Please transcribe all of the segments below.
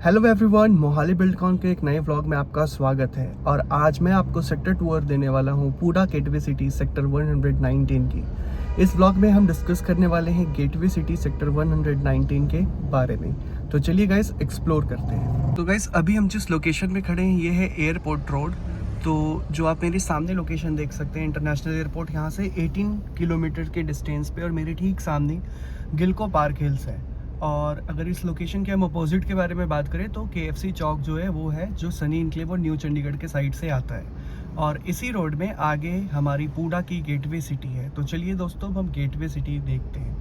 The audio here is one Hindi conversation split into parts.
हेलो एवरीवन, मोहाली बिल्डकॉन के एक नए व्लॉग में आपका स्वागत है। और आज मैं आपको सेक्टर टूर देने वाला हूँ पूडा गेटवे सिटी सेक्टर 119 की। इस व्लॉग में हम डिस्कस करने वाले हैं गेटवे सिटी सेक्टर 119 के बारे में। तो चलिए गाइस एक्सप्लोर करते हैं। तो गाइस अभी हम जिस लोकेशन में खड़े हैं ये है एयरपोर्ट रोड। तो जो आप मेरे सामने लोकेशन देख सकते हैं इंटरनेशनल एयरपोर्ट, यहाँ से 18 किलोमीटर के डिस्टेंस पे और मेरे ठीक सामने गिलको पार्क हिल्स है। और अगर इस लोकेशन के हम अपोजिट के बारे में बात करें तो KFC चौक जो है वो है जो सनी इनक्लेव और न्यू चंडीगढ़ के साइड से आता है। और इसी रोड में आगे हमारी पूडा की गेटवे सिटी है। तो चलिए दोस्तों हम गेटवे सिटी देखते हैं।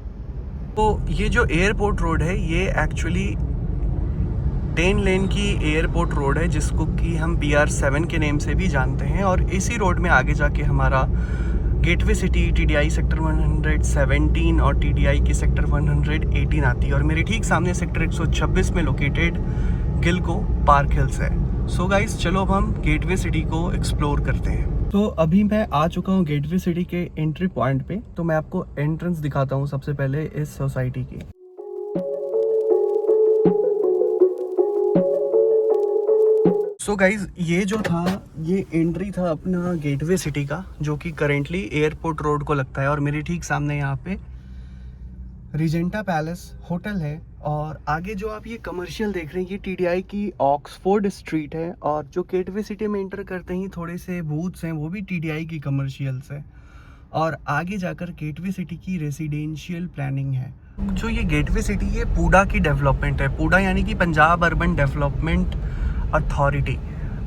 तो ये जो एयरपोर्ट रोड है ये एक्चुअली 10 लेन की एयरपोर्ट रोड है जिसको कि हम BR7 के नेम से भी जानते हैं। और इसी रोड में आगे जाके हमारा गेटवे सिटी TDI सेक्टर 117 और TDI की सेक्टर 118 आती है। और मेरे ठीक सामने सेक्टर 126 में लोकेटेड गिलको पार्क हिल्स है। सो गाइस चलो अब हम गेटवे सिटी को एक्सप्लोर करते हैं। तो अभी मैं आ चुका हूँ गेटवे सिटी के एंट्री पॉइंट पे। तो मैं आपको एंट्रेंस दिखाता हूँ सबसे पहले इस सोसाइटी की। सो गाइज ये जो था ये एंट्री था अपना गेटवे सिटी का, जो कि करेंटली एयरपोर्ट रोड को लगता है। और मेरे ठीक सामने यहाँ पे रिजेंटा पैलेस होटल है। और आगे जो आप ये कमर्शियल देख रहे हैं ये TDI की ऑक्सफोर्ड स्ट्रीट है। और जो गेटवे सिटी में एंटर करते ही थोड़े से बूथ्स हैं वो भी TDI की कमर्शियल्स है। और आगे जाकर गेटवे सिटी की रेसिडेंशियल प्लानिंग है। जो ये गेटवे सिटी ये पूडा की डेवलपमेंट है। पूडा यानी कि पंजाब अर्बन डेवलपमेंट अथॉरिटी।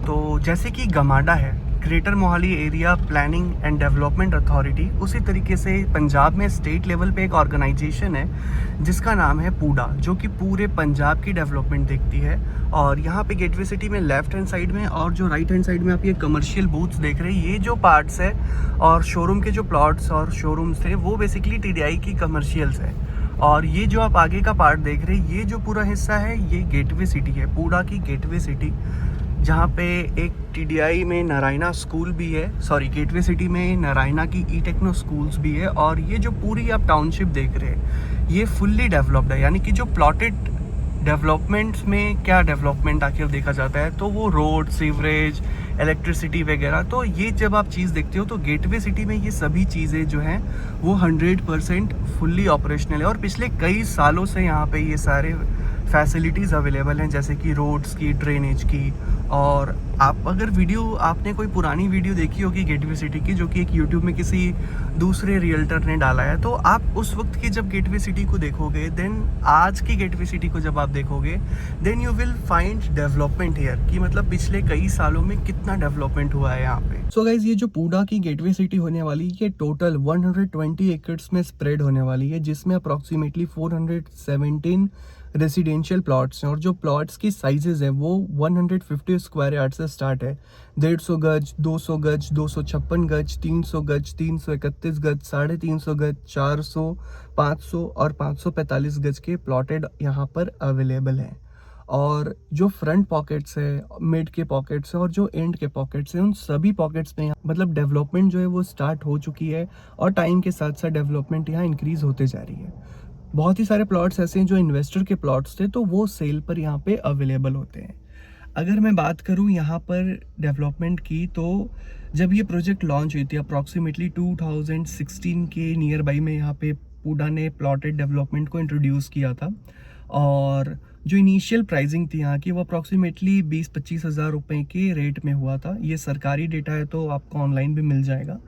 तो जैसे कि गमाडा है greater Mohali area planning and development authority, उसी तरीके से पंजाब में स्टेट लेवल पे एक ऑर्गेनाइजेशन है जिसका नाम है पूडा, जो कि पूरे पंजाब की डेवलपमेंट देखती है। और यहाँ पे गेटवे सिटी में लेफ्ट हैंड साइड में और जो राइट हैंड साइड में आप ये कमर्शियल बूथ्स देख रहे हैं ये जो पार्ट्स है और शोरूम के जो प्लॉट्स और शोरूम्स थे वो बेसिकली TDI की कमर्शियल्स है। और ये जो आप आगे का पार्ट देख रहे हैं ये जो पूरा हिस्सा है ये गेटवे सिटी है, पूडा की गेटवे सिटी, जहाँ पे एक TDI में नारायणा स्कूल भी है। सॉरी, गेटवे सिटी में नारायणा की टेक्नो स्कूल्स भी है। और ये जो पूरी आप टाउनशिप देख रहे हैं ये फुल्ली डेवलप्ड है। यानी कि जो प्लॉटेड डेवलपमेंट्स में क्या डेवलपमेंट आखिर देखा जाता है तो वो रोड, सीवरेज, इलेक्ट्रिसिटी वगैरह। तो ये जब आप चीज़ देखते हो तो गेटवे सिटी में ये सभी चीज़ें जो हैं वो 100% फुल्ली ऑपरेशनल है। और पिछले कई सालों से यहाँ पे ये सारे फैसिलिटीज़ अवेलेबल हैं, जैसे कि रोड्स की, ड्रेनेज की। और आप अगर आपने कोई पुरानी वीडियो देखी होगी गेटवे सिटी की जो कि एक यूट्यूब में किसी दूसरे रियल्टर ने डाला है, तो आप उस वक्त की जब गेटवे सिटी को देखोगे देन आज की गेटवे सिटी को जब आप देखोगे then you will find development here, कि मतलब पिछले कई सालों में कितना डेवलपमेंट हुआ है यहाँ पे। सो गाइज ये जो पूडा की गेटवे सिटी होने वाली है ये टोटल 120 एकर्स में स्प्रेड होने वाली है, जिसमें अप्रॉक्सीमेटली 417 रेसिडेंशियल प्लॉट्स हैं। और जो प्लॉट्स की साइजेस है वो 150 स्क्वायर यार्ड से स्टार्ट है। 150 गज, 200 गज, 256 गज, 300 गज, 331 गज, 350 गज, 400, 500 और 545 गज के प्लॉटेड यहाँ पर अवेलेबल हैं। और जो फ्रंट पॉकेट्स है, मिड के पॉकेट्स है और जो एंड के पॉकेट्स हैं उन सभी पॉकेट्स में मतलब डेवलपमेंट जो है वो स्टार्ट हो चुकी है। और टाइम के साथ साथ डेवलपमेंट यहाँ इंक्रीज होते जा रही है। बहुत ही सारे प्लॉट्स ऐसे हैं जो इन्वेस्टर के प्लॉट्स थे तो वो सेल पर यहाँ पे अवेलेबल होते हैं। अगर मैं बात करूँ यहाँ पर डेवलपमेंट की, तो जब ये प्रोजेक्ट लॉन्च हुई थी अप्रॉक्सीमेटली 2016 के नियर बाई में यहाँ पे पूडा ने प्लॉटेड डेवलपमेंट को इंट्रोड्यूस किया था। और जो इनिशियल प्राइसिंग थी यहाँ की वो अप्रॉक्सीमेटली 20-25 हज़ार रुपये के रेट में हुआ था। ये सरकारी डेटा है तो आपको ऑनलाइन भी मिल जाएगा।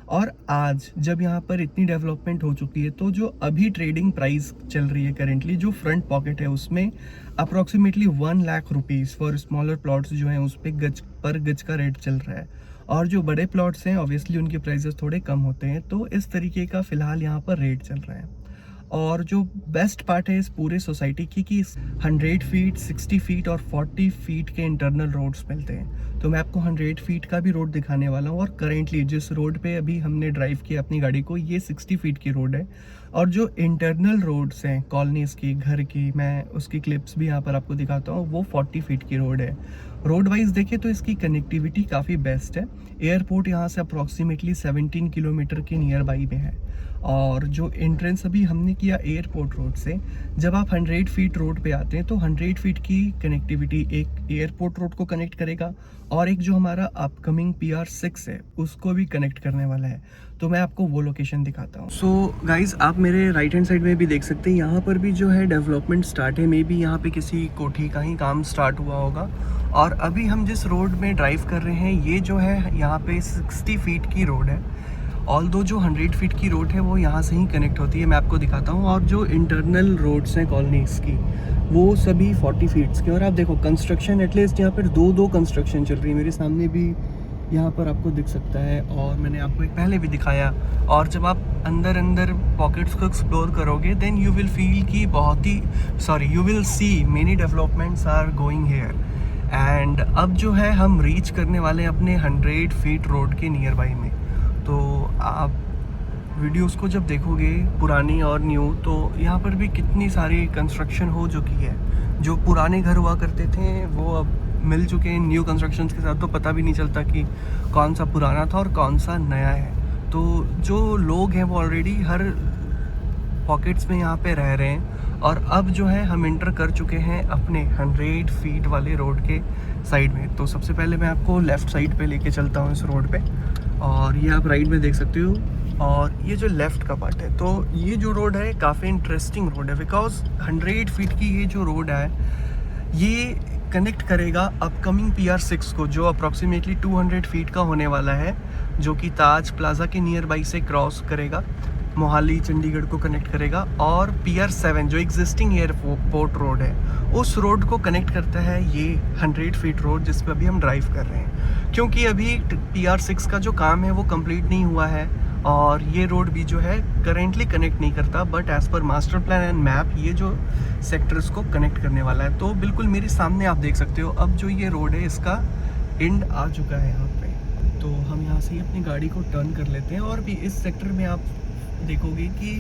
और आज जब यहाँ पर इतनी डेवलपमेंट हो चुकी है तो जो अभी ट्रेडिंग प्राइस चल रही है करेंटली जो फ्रंट पॉकेट है उसमें approximately 1 lakh rupees for smaller plots जो हैं उस पर गज पर गज का रेट चल रहा है। और जो बड़े प्लॉट्स हैं ऑब्वियसली उनके प्राइसेस थोड़े कम होते हैं। तो इस तरीके का फ़िलहाल यहाँ पर रेट चल रहा है। और जो बेस्ट पार्ट है इस पूरे सोसाइटी की कि 100 फीट, 60 फीट और 40 फीट के इंटरनल रोड्स मिलते हैं। तो मैं आपको 100 फीट का भी रोड दिखाने वाला हूँ। और करेंटली जिस रोड पे अभी हमने ड्राइव किया अपनी गाड़ी को ये 60 फीट की रोड है। और जो इंटरनल रोड्स हैं कॉलोनीज़ की, घर की, मैं उसकी क्लिप्स भी यहाँ पर आपको दिखाता हूँ, वो 40 फीट की रोड है। रोड वाइज देखें तो इसकी कनेक्टिविटी काफ़ी बेस्ट है। एयरपोर्ट यहाँ से अप्रॉक्सीमेटली 17 किलोमीटर के नियर बाई में है। और जो एंट्रेंस अभी हमने किया एयरपोर्ट रोड से, जब आप 100 फीट रोड पे आते हैं तो 100 फीट की कनेक्टिविटी एक एयरपोर्ट रोड को कनेक्ट करेगा और एक जो हमारा अपकमिंग PR6 है उसको भी कनेक्ट करने वाला है। तो मैं आपको वो लोकेशन दिखाता हूँ। सो गाइज, आप मेरे राइट हैंड साइड में भी देख सकते हैं, यहाँ पर भी जो है डेवलपमेंट स्टार्ट है। मे बी यहाँ पे किसी कोठी का ही काम स्टार्ट हुआ होगा। और अभी हम जिस रोड में ड्राइव कर रहे हैं ये जो है यहाँ पे 60 फीट की रोड है। ऑल्दो जो 100 फीट की रोड है वो यहाँ से ही कनेक्ट होती है, मैं आपको दिखाता हूँ। और जो इंटरनल रोड्स हैं कॉलोनीज की वो सभी 40 फीट्स की। और आप देखो कंस्ट्रक्शन एटलीस्ट यहाँ पर दो कंस्ट्रक्शन चल रही है। मेरे सामने भी यहाँ पर आपको दिख सकता है और मैंने आपको एक पहले भी दिखाया। और जब आप अंदर पॉकेट्स को एक्सप्लोर करोगे देन यू विल फील कि you will see many developments are going here. And अब जो है हम रीच करने वाले हैं अपने 100 फीट रोड के नियर बाई में। तो आप वीडियोस को जब देखोगे पुरानी और न्यू, तो यहाँ पर भी कितनी सारी कंस्ट्रक्शन हो चुकी है। जो पुराने घर हुआ करते थे वो अब मिल चुके हैं न्यू कंस्ट्रक्शंस के साथ, तो पता भी नहीं चलता कि कौन सा पुराना था और कौन सा नया है। तो जो लोग हैं वो ऑलरेडी हर पॉकेट्स में यहाँ पे रह रहे हैं। और अब जो है हम इंटर कर चुके हैं अपने 100 फीट वाले रोड के साइड में। तो सबसे पहले मैं आपको लेफ़्ट साइड पे लेके चलता हूँ इस रोड पे, और ये आप राइट में देख सकते हो। और ये जो लेफ़्ट का पार्ट है, तो ये जो रोड है काफ़ी इंटरेस्टिंग रोड है, बिकॉज 100 फीट की ये जो रोड है ये कनेक्ट करेगा अपकमिंग PR6 को, जो अप्रॉक्सीमेटली 200 फीट का होने वाला है, जो कि ताज प्लाजा के नियर बाई से क्रॉस करेगा, मोहाली चंडीगढ़ को कनेक्ट करेगा। और PR7 जो एग्जिस्टिंग एयरपोर्ट रोड है उस रोड को कनेक्ट करता है ये 100 फीट रोड जिस पर अभी हम ड्राइव कर रहे हैं। क्योंकि अभी PR6 का जो काम है वो कंप्लीट नहीं हुआ है और ये रोड भी जो है करेंटली कनेक्ट नहीं करता, but as per master plan and map ये जो सेक्टर्स को कनेक्ट करने वाला है। तो बिल्कुल मेरे सामने आप देख सकते हो अब जो ये रोड है इसका एंड आ चुका है यहाँ पे। तो हम यहाँ से अपनी गाड़ी को टर्न कर लेते हैं। और भी इस सेक्टर में आप देखोगे कि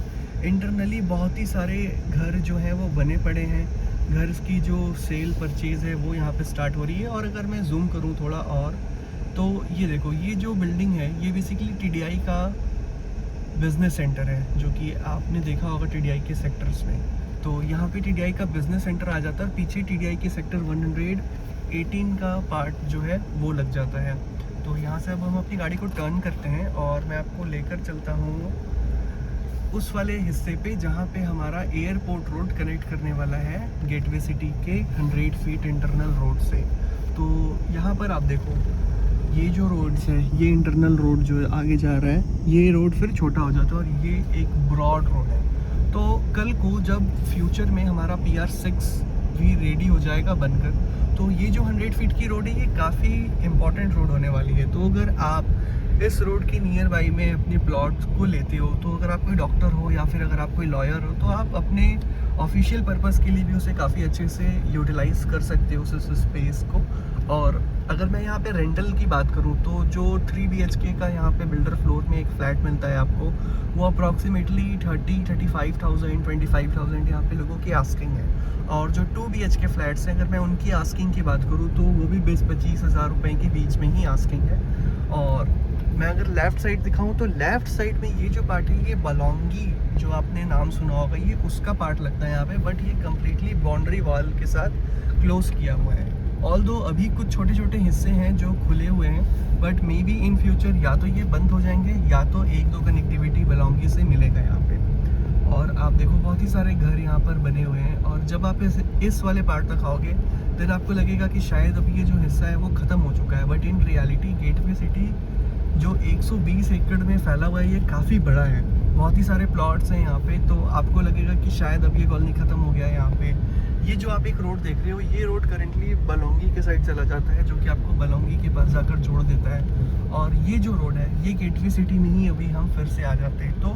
इंटरनली बहुत ही सारे घर जो हैं वो बने पड़े हैं। घर की जो सेल परचेज़ है वो यहाँ पे स्टार्ट हो रही है। और अगर मैं जूम करूँ थोड़ा और, तो ये देखो, ये जो बिल्डिंग है ये बेसिकली TDI का बिज़नेस सेंटर है, जो कि आपने देखा होगा TDI के सेक्टर्स में। तो यहाँ पे TDI का बिज़नेस सेंटर आ जाता है, पीछे TDI के सेक्टर 118 का पार्ट जो है वो लग जाता है। तो यहाँ से अब हम अपनी गाड़ी को टर्न करते हैं और मैं आपको लेकर चलता हूँ उस वाले हिस्से पे जहाँ पे हमारा एयरपोर्ट रोड कनेक्ट करने वाला है गेटवे सिटी के 100 फीट इंटरनल रोड से। तो यहाँ पर आप देखो, ये जो रोड्स है, ये इंटरनल रोड जो आगे जा रहा है, ये रोड फिर छोटा हो जाता है और ये एक ब्रॉड रोड है। तो कल को जब फ्यूचर में हमारा PR6 भी रेडी हो जाएगा बनकर, तो ये जो 100 फीट की रोड है ये काफ़ी इम्पॉर्टेंट रोड होने वाली है। तो अगर आप इस रोड के नियर बाई में अपने प्लॉट को लेते हो, तो अगर आप कोई डॉक्टर हो या फिर अगर आप कोई लॉयर हो, तो आप अपने ऑफिशियल पर्पज़ के लिए भी उसे काफ़ी अच्छे से यूटिलाइज़ कर सकते हो उस स्पेस को। और अगर मैं यहाँ पे रेंटल की बात करूँ, तो जो 3 BHK का यहाँ पे बिल्डर फ्लोर में एक फ़्लैट मिलता है आपको, वो अप्रॉक्सीमेटली 35,000 25,000 यहाँ पे लोगों की आस्किंग है। और जो 2 BHK फ्लैट्स हैं, अगर मैं उनकी आस्किंग की बात करूँ, तो वो भी 20-25 हज़ार रुपये के बीच में ही आस्किंग है। और मैं अगर लेफ़्ट साइड दिखाऊं, तो लेफ़्ट साइड में ये जो पार्ट है, ये बलौंगी जो आपने नाम सुना होगा, ये उसका पार्ट लगता है यहाँ पे। बट ये कम्प्लीटली बाउंड्री वॉल के साथ क्लोज़ किया हुआ है। ऑल्दो अभी कुछ छोटे छोटे हिस्से हैं जो खुले हुए हैं, but may be in future या तो ये बंद हो जाएंगे या तो 1-2 कनेक्टिविटी बलौंगी से मिलेगा यहाँ पे। और आप देखो बहुत ही सारे घर यहाँ पर बने हुए हैं। और जब आप इस वाले पार्ट तक आओगे देन आपको लगेगा कि शायद अभी ये जो हिस्सा है वो ख़त्म हो चुका है। But in reality gateway city जो 120 एकड़ में फैला हुआ है ये काफ़ी बड़ा है, बहुत ही सारे प्लॉट्स हैं यहाँ पे। तो आपको लगेगा कि शायद अब ये कॉलोनी ख़त्म हो गया है यहाँ पे। ये जो आप एक रोड देख रहे हो, ये रोड करेंटली बलौंगी के साइड चला जाता है, जो कि आपको बलौंगी के पास जाकर जोड़ देता है। और ये जो रोड है ये गेटवे सिटी में ही अभी हम फिर से आ जाते हैं। तो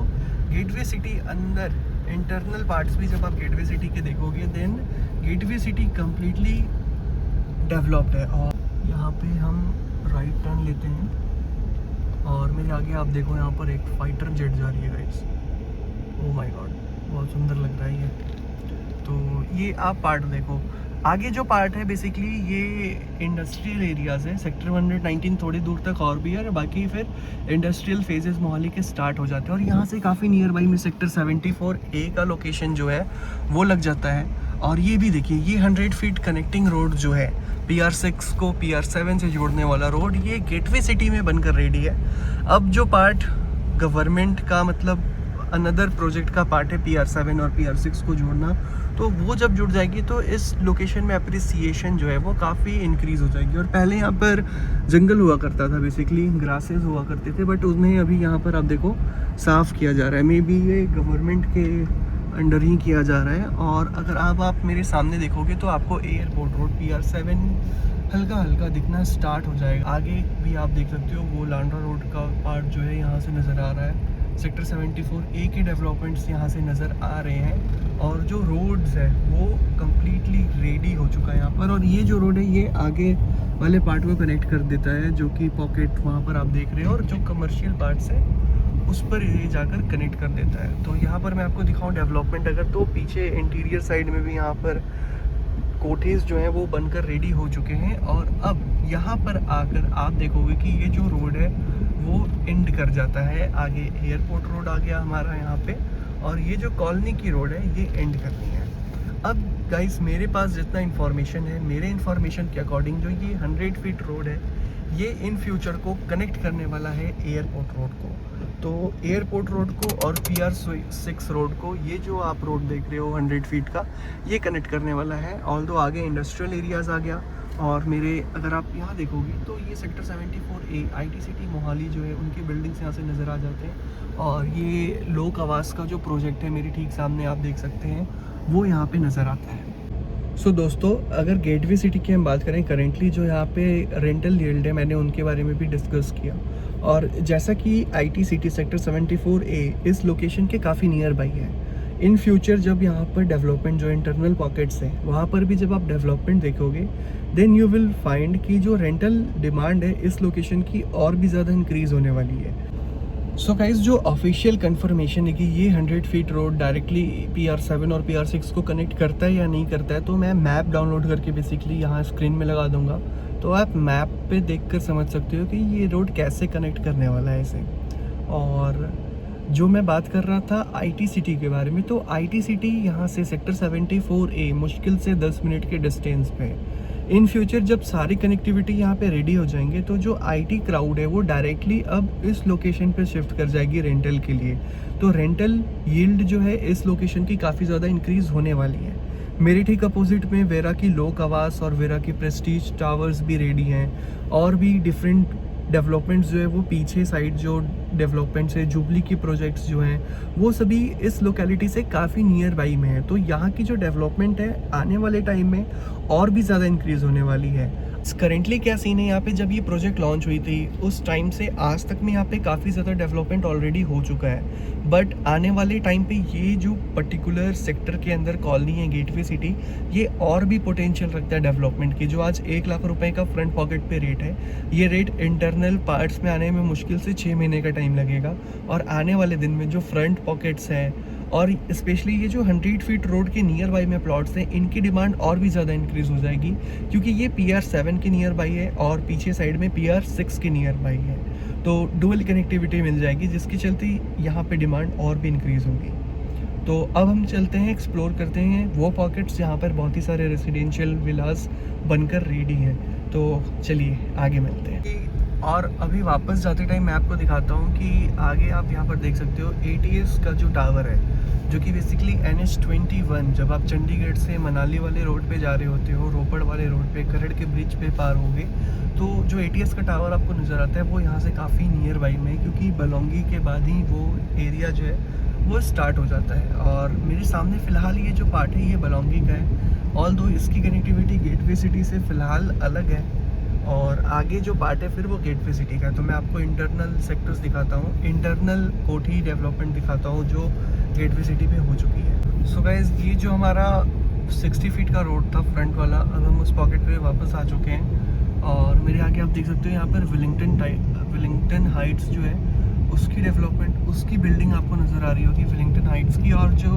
गेटवे सिटी अंदर इंटरनल पार्ट्स भी जब आप गेटवे सिटी के देखोगे then gateway city completely developed है। और यहाँ पे हम राइट टर्न लेते हैं और मेरे आगे आप देखो यहाँ पर एक फाइटर जेट जा रही है गाइस। ओह माय गॉड, बहुत सुंदर लग रहा है ये। तो ये आप पार्ट देखो, आगे जो पार्ट है बेसिकली ये इंडस्ट्रियल एरियाज़ है। सेक्टर 119 थोड़ी दूर तक और भी है, और बाकी फिर इंडस्ट्रियल फेजेस मोहाली के स्टार्ट हो जाते हैं। और यहाँ से काफ़ी नियर बाई में सेक्टर 74A का लोकेशन जो है वो लग जाता है। और ये भी देखिए, ये 100 फीट कनेक्टिंग रोड जो है PR6 को PR7 से जोड़ने वाला रोड, ये गेटवे सिटी में बनकर रेडी है। अब जो पार्ट गवर्नमेंट का, मतलब अनदर प्रोजेक्ट का पार्ट है PR7 और PR6 को जोड़ना, तो वो जब जुड़ जाएगी तो इस लोकेशन में अप्रिसिएशन जो है वो काफ़ी इंक्रीज़ हो जाएगी। और पहले यहाँ पर जंगल हुआ करता था, बेसिकली ग्रासेस हुआ करते थे, बट उन्हें अभी यहाँ पर आप देखो साफ़ किया जा रहा है। मे बी ये गवर्नमेंट के अंडर ही किया जा रहा है। और अगर आप मेरे सामने देखोगे तो आपको एयरपोर्ट रोड PR7 हल्का हल्का दिखना स्टार्ट हो जाएगा। आगे भी आप देख सकते हो वो लांड्रा रोड का पार्ट जो है यहाँ से नज़र आ रहा है। सेक्टर 74A के डेवलपमेंट्स यहाँ से नज़र आ रहे हैं, और जो रोड्स है वो कम्प्लीटली रेडी हो चुका है यहाँ पर। और ये जो रोड है ये आगे वाले पार्ट को कनेक्ट कर देता है, जो कि पॉकेट वहाँ पर आप देख रहे हो, और जो कमर्शियल पार्ट्स है उस पर ये जाकर कनेक्ट कर देता है। तो यहाँ पर मैं आपको दिखाऊँ डेवलपमेंट अगर, तो पीछे इंटीरियर साइड में भी यहाँ पर कोठेज जो हैं वो बनकर रेडी हो चुके हैं। और अब यहाँ पर आकर आप देखोगे कि ये जो रोड है वो एंड कर जाता है। आगे एयरपोर्ट रोड आ गया हमारा यहाँ पे, और ये जो कॉलोनी की रोड है ये एंड करनी है। अब गाइस मेरे पास जितना इन्फॉर्मेशन है, मेरे इन्फॉर्मेशन के अकॉर्डिंग जो ये 100 फीट रोड है ये इन फ्यूचर को कनेक्ट करने वाला है एयरपोर्ट रोड को। तो एयरपोर्ट रोड को और PR6 रोड को, ये जो आप रोड देख रहे हो 100 फीट का, ये कनेक्ट करने वाला है। ऑल्दो आगे इंडस्ट्रियल एरियाज़ आ गया, और मेरे अगर आप यहाँ देखोगे तो ये sector 74A IT city Mohali जो है उनकी बिल्डिंग्स यहाँ से नज़र आ जाते हैं। और ये लोक आवास का जो प्रोजेक्ट है मेरे ठीक सामने आप देख सकते हैं वो यहाँ पे नज़र आता है। सो दोस्तों, अगर गेटवे सिटी की हम बात करें, करेंटली जो यहाँ पे रेंटल यील्ड है मैंने उनके बारे में भी डिस्कस किया। और जैसा कि IT सिटी सेक्टर 74A इस लोकेशन के काफ़ी नियर बाई है। इन फ्यूचर जब यहाँ पर डेवलपमेंट जो इंटरनल पॉकेट्स हैं वहाँ पर भी जब आप डेवलपमेंट देखोगे, देन यू विल फाइंड कि जो रेंटल डिमांड है इस लोकेशन की और भी ज़्यादा इंक्रीज़ होने वाली है। सो गाइस, जो ऑफिशियल कंफर्मेशन है कि ये 100 फीट रोड डायरेक्टली PR7 और PR6 को कनेक्ट करता है या नहीं करता है, तो मैं मैप डाउनलोड करके बेसिकली यहाँ स्क्रीन में लगा दूंगा, तो आप मैप पे देखकर समझ सकते हो कि ये रोड कैसे कनेक्ट करने वाला है इसे। और जो मैं बात कर रहा था IT सिटी के बारे में, तो IT सिटी यहाँ से सेक्टर 74A मुश्किल से 10 मिनट के डिस्टेंस पे है। इन फ्यूचर जब सारी कनेक्टिविटी यहाँ पे रेडी हो जाएंगे तो जो IT क्राउड है वो डायरेक्टली अब इस लोकेशन पे शिफ्ट कर जाएगी रेंटल के लिए। तो रेंटल यील्ड जो है इस लोकेशन की काफ़ी ज़्यादा इंक्रीज़ होने वाली है। मेरे ठीक अपोजिट में वेरा की लोक आवास और वेरा की प्रेस्टीज टावर्स भी रेडी हैं, और भी डिफरेंट डेवलपमेंट्स जो है वो पीछे साइड जो डेवलपमेंट्स है, जुबली की प्रोजेक्ट्स जो हैं वो सभी इस लोकेलिटी से काफ़ी नियर बाई में है। तो यहाँ की जो डेवलपमेंट है आने वाले टाइम में और भी ज़्यादा इंक्रीज़ होने वाली है। करेंटली क्या सीन है यहाँ पे, जब ये प्रोजेक्ट लॉन्च हुई थी उस टाइम से आज तक में यहाँ पे काफ़ी ज़्यादा डेवलपमेंट ऑलरेडी हो चुका है। बट आने वाले टाइम पे ये जो पर्टिकुलर सेक्टर के अंदर कॉलोनी है गेटवे सिटी, ये और भी पोटेंशियल रखता है डेवलपमेंट की। जो आज 1 लाख रुपए का फ्रंट पॉकेट पे रेट है, ये रेट इंटरनल पार्ट्स में आने में मुश्किल से 6 महीने का टाइम लगेगा। और आने वाले दिन में जो फ्रंट पॉकेट्स हैं और स्पेशली ये जो 100 फीट रोड के नियर बाई में प्लॉट्स हैं, इनकी डिमांड और भी ज़्यादा इंक्रीज़ हो जाएगी, क्योंकि ये PR7 के नियर बाई है और पीछे साइड में PR6 के नियर बाई है। तो डुअल कनेक्टिविटी मिल जाएगी, जिसके चलते यहाँ पे डिमांड और भी इंक्रीज़ होगी। तो अब हम चलते हैं, एक्सप्लोर करते हैं वो पॉकेट्स जहाँ पर बहुत ही सारे रेजिडेंशियल विलास बनकर रेडी हैं। तो चलिए आगे मिलते हैं। और अभी वापस जाते टाइम मैं आपको दिखाता हूँ कि आगे आप यहाँ पर देख सकते हो ATS का जो टावर है, जो कि बेसिकली NH21, जब आप चंडीगढ़ से मनाली वाले रोड पे जा रहे होते हो, रोपड़ वाले रोड पे खरड़ के ब्रिज पे पार होगे, तो जो ATS का टावर आपको नज़र आता है वो यहाँ से काफ़ी नियर बाई में है, क्योंकि बलौंगी के बाद ही वो एरिया जो है वो स्टार्ट हो जाता है। और मेरे सामने फ़िलहाल ये जो पार्ट है ये बलौंगी का है, ऑल्दो इसकी कनेक्टिविटी गेटवे सिटी से फ़िलहाल अलग है, और आगे जो पार्ट है फिर वो गेटवे सिटी का है। तो मैं आपको इंटरनल सेक्टर्स दिखाता हूँ, इंटरनल कोठी डेवलपमेंट दिखाता हूँ जो गेटवे सिटी में हो चुकी है। सो गाइस, ये जो हमारा 60 फीट का रोड था फ्रंट वाला, अब हम उस पॉकेट पे वापस आ चुके हैं। और मेरे आगे आप देख सकते हो यहाँ पर विलिंगटन हाइट्स जो है उसकी डेवलपमेंट, उसकी बिल्डिंग आपको नज़र आ रही होगी विलिंगटन हाइट्स की। और जो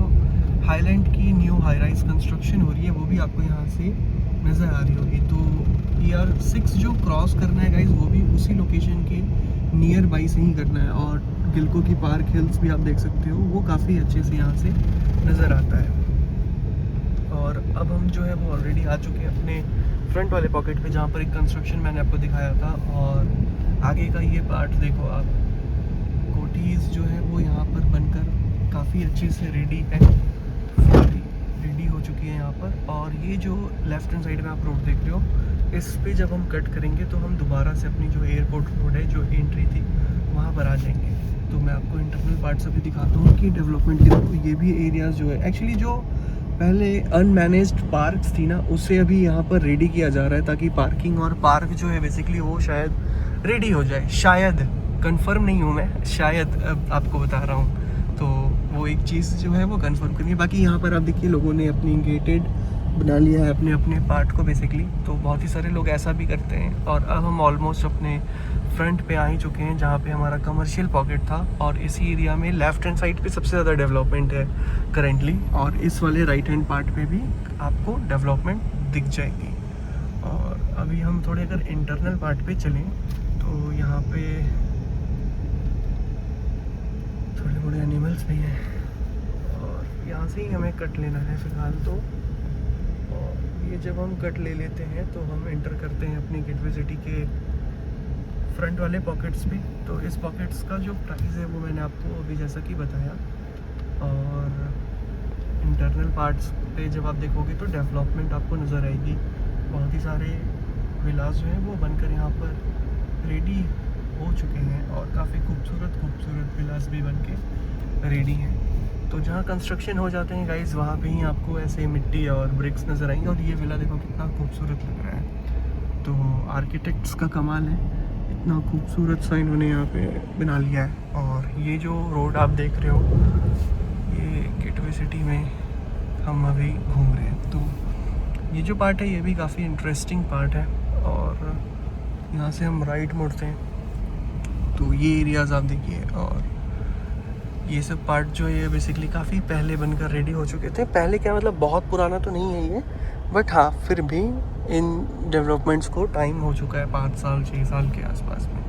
हाईलैंड की न्यू हाई राइज कंस्ट्रक्शन हो रही है, वो भी आपको यहाँ से नज़र आ रही होगी। तो PR6 जो क्रॉस करना है गाइज, वो भी उसी लोकेशन के नियर बाई से ही करना है। और गिलको की पार्क हिल्स भी आप देख सकते हो, वो काफ़ी अच्छे से यहाँ से नज़र आता है। और अब हम जो है वो ऑलरेडी आ चुके हैं अपने फ्रंट वाले पॉकेट पे, जहाँ पर एक कंस्ट्रक्शन मैंने आपको दिखाया था। और आगे का ये पार्ट देखो आप, कोटीज़ जो है वो यहाँ पर बनकर काफ़ी अच्छे से रेडी हो चुकी है यहाँ पर। और ये जो लेफ्ट हैंड साइड में आप रोड देख रहे हो, इस पे जब हम कट करेंगे तो हम दोबारा से अपनी जो एयरपोर्ट रोड है, जो एंट्री थी, वहाँ पर आ जाएंगे। तो मैं आपको इंटरनल पार्ट्स अभी दिखाता हूँ कि डेवलपमेंट की तरफ ये भी एरियाज़ जो है, एक्चुअली जो पहले अनमैनेज्ड पार्क्स थी ना, उसे अभी यहाँ पर रेडी किया जा रहा है, ताकि पार्किंग और पार्क जो है बेसिकली वो शायद रेडी हो जाए। शायद, कंफर्म नहीं हूँ मैं, शायद आपको बता रहा हूँ। तो वो एक चीज़ जो है वो कंफर्म करनी है। बाकी यहाँ पर आप देखिए लोगों ने अपनी गेटेड बना लिया है अपने अपने पार्ट को बेसिकली। तो बहुत ही सारे लोग ऐसा भी करते हैं। और अब हम ऑलमोस्ट अपने फ्रंट पे आ ही चुके हैं, जहाँ पे हमारा कमर्शियल पॉकेट था। और इसी एरिया में लेफ्ट हैंड साइड पे सबसे ज़्यादा डेवलपमेंट है करेंटली, और इस वाले राइट हैंड पार्ट पे भी आपको डेवलपमेंट दिख जाएगी। और अभी हम थोड़े अगर इंटरनल पार्ट पे चलें तो यहाँ पे थोड़े थोड़े एनिमल्स भी हैं, और यहाँ से ही हमें कट लेना है फ़िलहाल तो। और ये जब हम कट ले लेते हैं तो हम एंटर करते हैं अपनी गेटवे सिटी के फ्रंट वाले पॉकेट्स भी। तो इस पॉकेट्स का जो प्राइस है वो मैंने आपको अभी जैसा कि बताया। और इंटरनल पार्ट्स पे जब आप देखोगे तो डेवलपमेंट आपको नज़र आएगी। बहुत ही सारे विलास जो हैं वो बनकर यहाँ पर रेडी हो चुके हैं, और काफ़ी खूबसूरत विलास भी बन के रेडी हैं। तो जहाँ कंस्ट्रक्शन हो जाते हैं गाइस, वहाँ पे ही आपको ऐसे मिट्टी और ब्रिक्स नज़र आएंगे। और ये विला देखो कितना खूबसूरत लग रहा है। तो आर्किटेक्ट्स का कमाल है, इतना खूबसूरत सा इन्होंने यहाँ पे बना लिया है। और ये जो रोड आप देख रहे हो, ये गेटवे सिटी में हम अभी घूम रहे हैं। तो ये जो पार्ट है ये भी काफ़ी इंटरेस्टिंग पार्ट है। और यहाँ से हम राइट मुड़ते हैं तो ये एरियाज़ आप देखिए। और ये सब पार्ट जो है बेसिकली काफ़ी पहले बनकर रेडी हो चुके थे। पहले क्या मतलब बहुत पुराना तो नहीं है ये, बट हाँ फिर भी इन डेवलपमेंट्स को टाइम हो चुका है 5 साल 6 साल के आसपास में।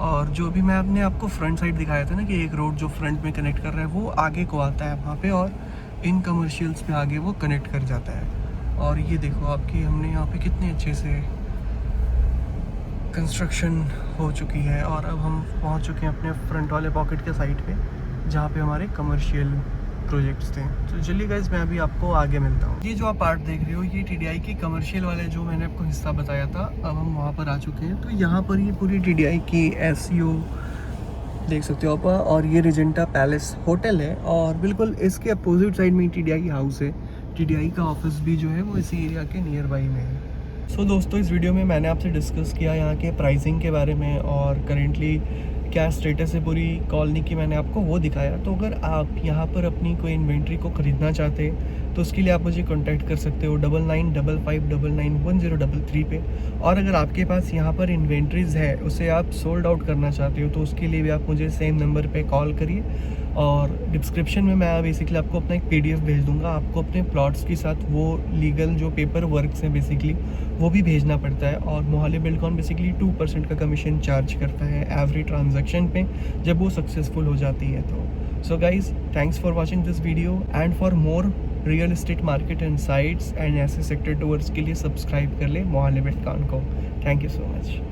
और जो भी मैं आपने आपको फ्रंट साइड दिखाया था ना कि एक रोड जो फ्रंट में कनेक्ट कर रहा है, वो आगे को आता है वहाँ पे, और इन कमर्शियल्स पे आगे वो कनेक्ट कर जाता है। और ये देखो आपकी हमने यहाँ पे कितने अच्छे से कंस्ट्रक्शन हो चुकी है। और अब हम पहुँच चुके हैं अपने फ्रंट वाले पॉकेट के साइड पे, जहाँ पे हमारे कमर्शियल प्रोजेक्ट्स थे। तो चलिए गाइस मैं अभी आपको आगे मिलता हूँ। ये जो आप पार्ट देख रहे हो, ये TDI की कमर्शियल वाले जो मैंने आपको हिस्सा बताया था, अब हम वहाँ पर आ चुके हैं। तो यहाँ पर ये पूरी TDI की SEO देख सकते हो आप। और ये रिजेंटा पैलेस होटल है, और बिल्कुल इसके अपोजिट साइड में TDI हाउस है। TDI का ऑफिस भी जो है वो इसी एरिया के नियर बाई में है। सो दोस्तों, इस वीडियो में मैंने आपसे डिस्कस किया यहाँ के प्राइसिंग के बारे में, और करेंटली क्या स्टेटस है पूरी कॉलोनी की, मैंने आपको वो दिखाया। तो अगर आप यहाँ पर अपनी कोई इन्वेंट्री को ख़रीदना चाहते हैं तो उसके लिए आप मुझे कांटेक्ट कर सकते हो 9955991033 पे। और अगर आपके पास यहाँ पर इन्वेंट्रीज़ है, उसे आप सोल्ड आउट करना चाहते हो, तो उसके लिए भी आप मुझे सेम नंबर पे कॉल करिए। और डिस्क्रिप्शन में मैं बेसिकली आपको अपना एक PDF भेज दूंगा। आपको अपने प्लॉट्स के साथ वो लीगल जो पेपर वर्क्स हैं बेसिकली वो भी भेजना पड़ता है। और मोहाली बिल्डकॉन बेसिकली 2% का कमीशन चार्ज करता है एवरी ट्रांजैक्शन पे, जब वो सक्सेसफुल हो जाती है। तो so guys, thanks for watching this video, and for more real estate market insights and ऐसे सेक्टर टूर्स के लिए सब्सक्राइब कर ले मोहाली बिल्डकॉन को। Thank you so much.